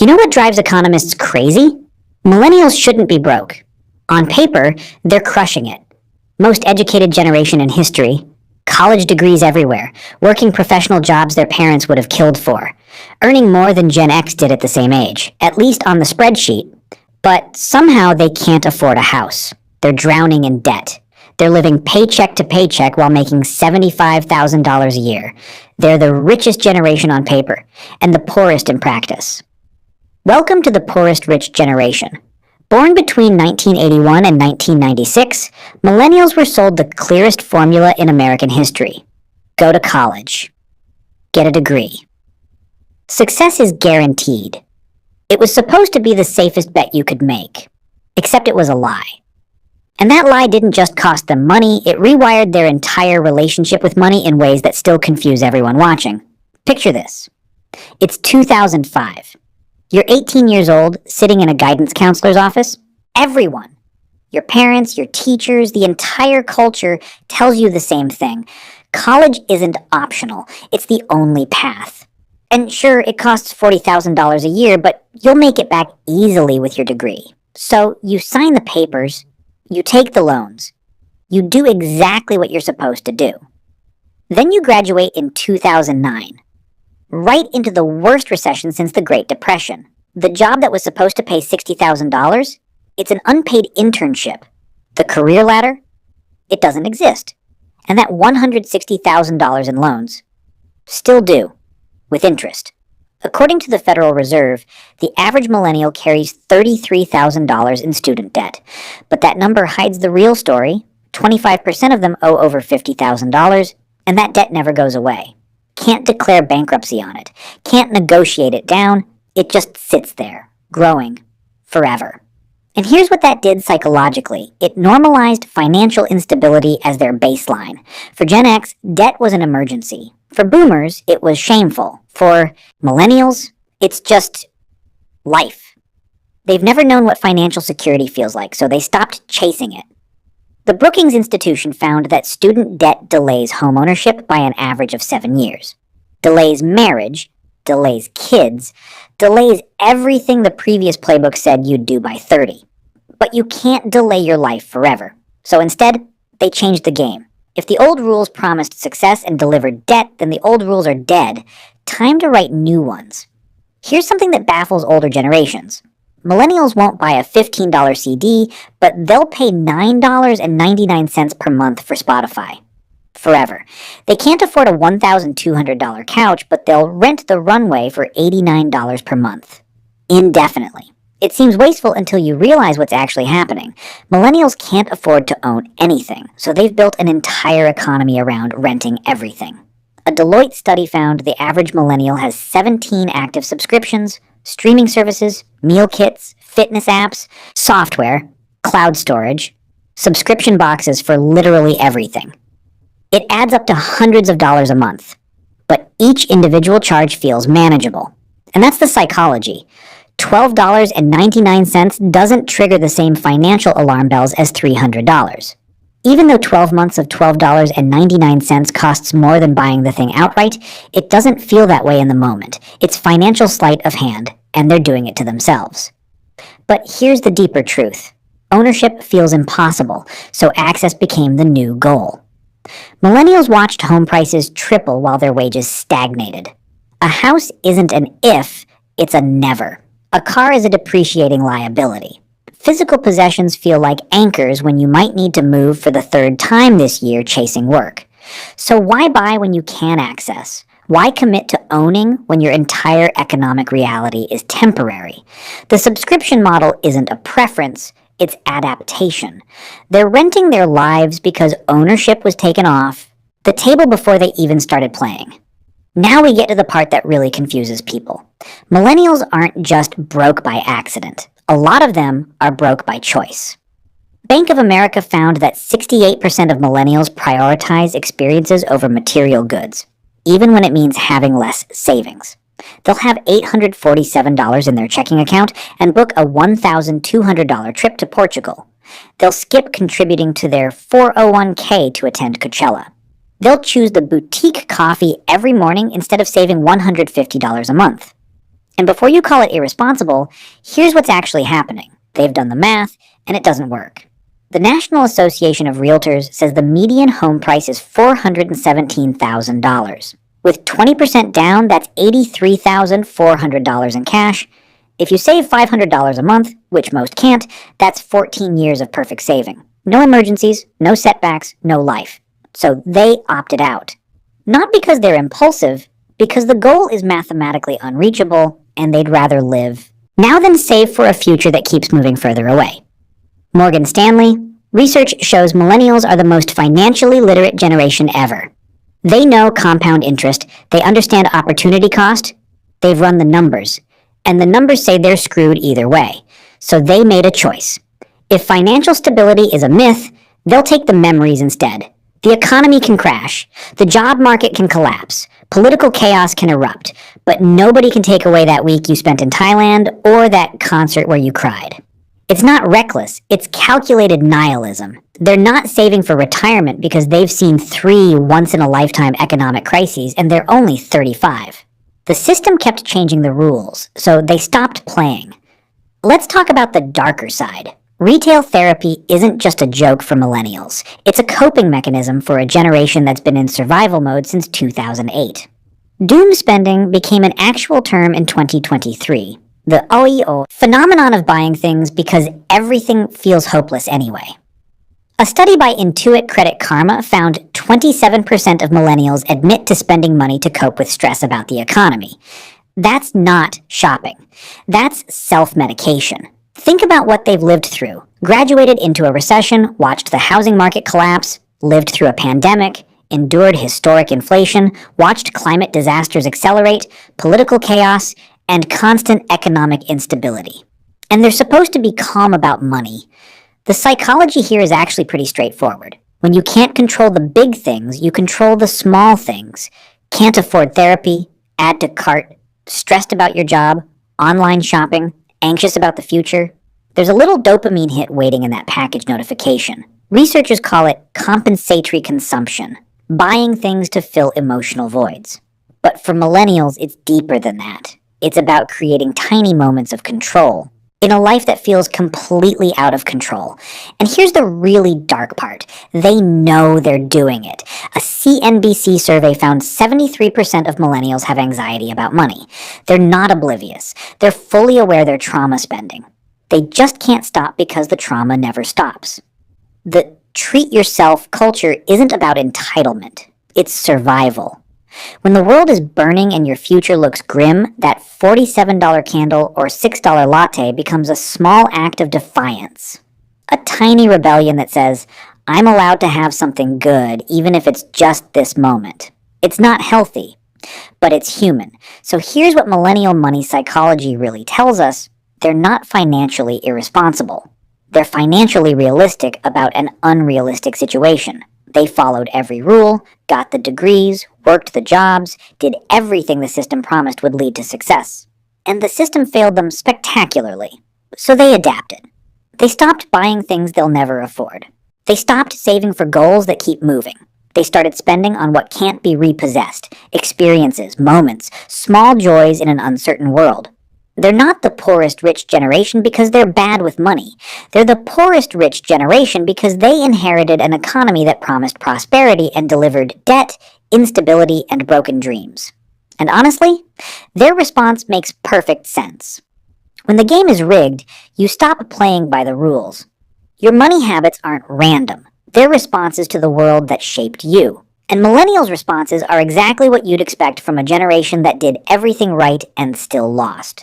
You know what drives economists crazy? Millennials shouldn't be broke. On paper, they're crushing it. Most educated generation in history, college degrees everywhere, working professional jobs their parents would have killed for, earning more than Gen X did at the same age, at least on the spreadsheet. But somehow they can't afford a house. They're drowning in debt. They're living paycheck to paycheck while making $75,000 a year. They're the richest generation on paper, and the poorest in practice. Welcome to the Poorest Rich generation. Born between 1981 and 1996, millennials were sold the clearest formula in American history. Go to college. Get a degree. Success is guaranteed. It was supposed to be the safest bet you could make, except it was a lie. And that lie didn't just cost them money, it rewired their entire relationship with money in ways that still confuse everyone watching. Picture this. It's 2005. You're 18 years old, sitting in a guidance counselor's office. Everyone, your parents, your teachers, the entire culture tells you the same thing. College isn't optional. It's the only path. And sure, it costs $40,000 a year, but you'll make it back easily with your degree. So you sign the papers, you take the loans, you do exactly what you're supposed to do. Then you graduate in 2009. Right into the worst recession since the Great Depression. The job that was supposed to pay $60,000, it's an unpaid internship. The career ladder, it doesn't exist. And that $160,000 in loans, still due, with interest. According to the Federal Reserve, the average millennial carries $33,000 in student debt. But that number hides the real story. 25% of them owe over $50,000, and that debt never goes away. Can't declare bankruptcy on it, can't negotiate it down, it just sits there, growing, forever. And here's what that did psychologically. It normalized financial instability as their baseline. For Gen X, debt was an emergency. For boomers, it was shameful. For millennials, it's just life. They've never known what financial security feels like, so they stopped chasing it. The Brookings Institution found that student debt delays homeownership by an average of 7 years, delays marriage, delays kids, delays everything the previous playbook said you'd do by 30. But you can't delay your life forever. So instead, they changed the game. If the old rules promised success and delivered debt, then the old rules are dead. Time to write new ones. Here's something that baffles older generations. Millennials won't buy a $15 CD, but they'll pay $9.99 per month for Spotify. Forever. They can't afford a $1,200 couch, but they'll rent the runway for $89 per month. Indefinitely. It seems wasteful until you realize what's actually happening. Millennials can't afford to own anything, so they've built an entire economy around renting everything. A Deloitte study found the average millennial has 17 active subscriptions, streaming services, meal kits, fitness apps, software, cloud storage, subscription boxes for literally everything. It adds up to hundreds of dollars a month, but each individual charge feels manageable. And that's the psychology. $12.99 doesn't trigger the same financial alarm bells as $300. Even though 12 months of $12.99 costs more than buying the thing outright, it doesn't feel that way in the moment. It's financial sleight of hand, and they're doing it to themselves. But here's the deeper truth. Ownership feels impossible, so access became the new goal. Millennials watched home prices triple while their wages stagnated. A house isn't an if, it's a never. A car is a depreciating liability. Physical possessions feel like anchors when you might need to move for the third time this year chasing work. So why buy when you can access? Why commit to owning when your entire economic reality is temporary? The subscription model isn't a preference, it's adaptation. They're renting their lives because ownership was taken off the table before they even started playing. Now we get to the part that really confuses people. Millennials aren't just broke by accident. A lot of them are broke by choice. Bank of America found that 68% of millennials prioritize experiences over material goods, even when it means having less savings. They'll have $847 in their checking account and book a $1,200 trip to Portugal. They'll skip contributing to their 401k to attend Coachella. They'll choose the boutique coffee every morning instead of saving $150 a month. And before you call it irresponsible, here's what's actually happening. They've done the math, and it doesn't work. The National Association of Realtors says the median home price is $417,000. With 20% down, that's $83,400 in cash. If you save $500 a month, which most can't, that's 14 years of perfect saving. No emergencies, no setbacks, no life. So they opted out. Not because they're impulsive, because the goal is mathematically unreachable and they'd rather live now than save for a future that keeps moving further away. Morgan Stanley, research shows millennials are the most financially literate generation ever. They know compound interest, they understand opportunity cost, they've run the numbers, and the numbers say they're screwed either way. So they made a choice. If financial stability is a myth, they'll take the memories instead. The economy can crash, the job market can collapse, political chaos can erupt, but nobody can take away that week you spent in Thailand or that concert where you cried. It's not reckless, it's calculated nihilism. They're not saving for retirement because they've seen 3 once-in-a-lifetime economic crises and they're only 35. The system kept changing the rules, so they stopped playing. Let's talk about the darker side. Retail therapy isn't just a joke for millennials. It's a coping mechanism for a generation that's been in survival mode since 2008. Doom spending became an actual term in 2023. The OEO phenomenon of buying things because everything feels hopeless anyway. A study by Intuit Credit Karma found 27% of millennials admit to spending money to cope with stress about the economy. That's not shopping. That's self-medication. Think about what they've lived through. Graduated into a recession, watched the housing market collapse, lived through a pandemic, endured historic inflation, watched climate disasters accelerate, political chaos, and constant economic instability. And they're supposed to be calm about money. The psychology here is actually pretty straightforward. When you can't control the big things, you control the small things. Can't afford therapy, add to cart, stressed about your job, online shopping, anxious about the future. There's a little dopamine hit waiting in that package notification. Researchers call it compensatory consumption, buying things to fill emotional voids. But for millennials, it's deeper than that. It's about creating tiny moments of control in a life that feels completely out of control. And here's the really dark part. They know they're doing it. A CNBC survey found 73% of millennials have anxiety about money. They're not oblivious. They're fully aware they're trauma spending. They just can't stop because the trauma never stops. The treat yourself culture isn't about entitlement. It's survival. When the world is burning and your future looks grim, that $47 candle or $6 latte becomes a small act of defiance. A tiny rebellion that says, I'm allowed to have something good even if it's just this moment. It's not healthy, but it's human. So here's what millennial money psychology really tells us. They're not financially irresponsible. They're financially realistic about an unrealistic situation. They followed every rule, got the degrees, worked the jobs, did everything the system promised would lead to success. And the system failed them spectacularly. So they adapted. They stopped buying things they'll never afford. They stopped saving for goals that keep moving. They started spending on what can't be repossessed, experiences, moments, small joys in an uncertain world. They're not the poorest rich generation because they're bad with money. They're the poorest rich generation because they inherited an economy that promised prosperity and delivered debt, instability, and broken dreams. And honestly, their response makes perfect sense. When the game is rigged, you stop playing by the rules. Your money habits aren't random. They're responses to the world that shaped you. And millennials' responses are exactly what you'd expect from a generation that did everything right and still lost.